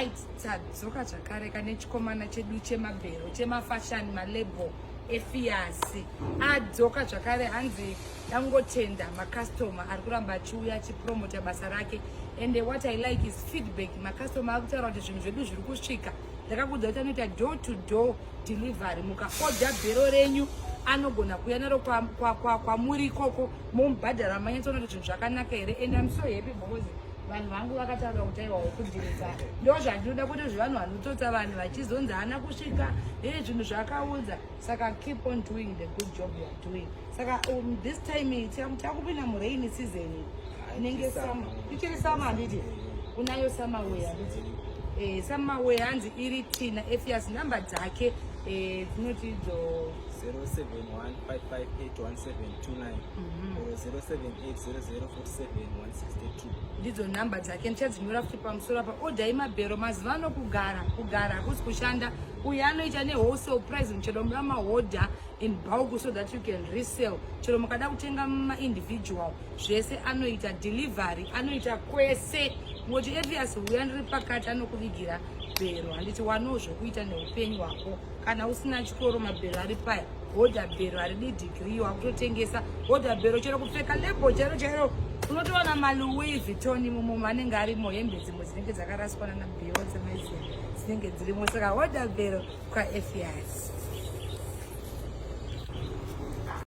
Mai Tt tadzoka zvakare kane chikomana chedu chemabhero chemafashani malebel efiasi adzoka zvakare hanzi dangotenda makastoma ari kuramba achiuya achipromota basa rake. And what I like is feedback. Makastoma ari kutaura kuti zvinhu zvedu zviri kusvika. Ndakakudza kuti anoita door to door delivery. Mukaodha bhero renyu anogona kuuya naro kwamuri ikoko momubhadhara manyatsoona kuti zvinhu zvakanaka here. And I'm so happy because vanhu vangu vakataura kuti aiwa wokudhirisa ndo zvandinoda kuti zvivanhu vanototsa vanhu vachizonzi hana kusvika zvinhu zvakaudza. Saka keep on doing the good job you are doing. Saka this time takupinda murainy season inenge sama ichiri sama handiti unayo sama way handiti sama way hanzi iri Tina efias namba dzake tinoti idzo 0715581729 or 0780047162 ndidzo namba dzake. Ndichadzinyora futi pamusoro apa. Odhai mabhero mazuva ano kugara hakusi kushanda. Uyu anoita newholesale price muchero muda mahodha in bulk so that you can resell. Chero mukada kutenga individual zvese anoita delivery, anoita kwese. Ngoti efias uya ndiri pakati anokuvigira bhero. Handiti wano zvokuita neupenyu hwako. Kana usina chikoro mabhero ari paya. Hodha bhero haridi degree wakutotengesa. Hodha bhero chero kupfeka lebo chero unotoona maLouis Vuitton mumo manenge arimo, hembe dzimwe dzinenge dzakaraswa nana Beyonce dzinenge dzirimo. Saka hodha bhero kwaefias.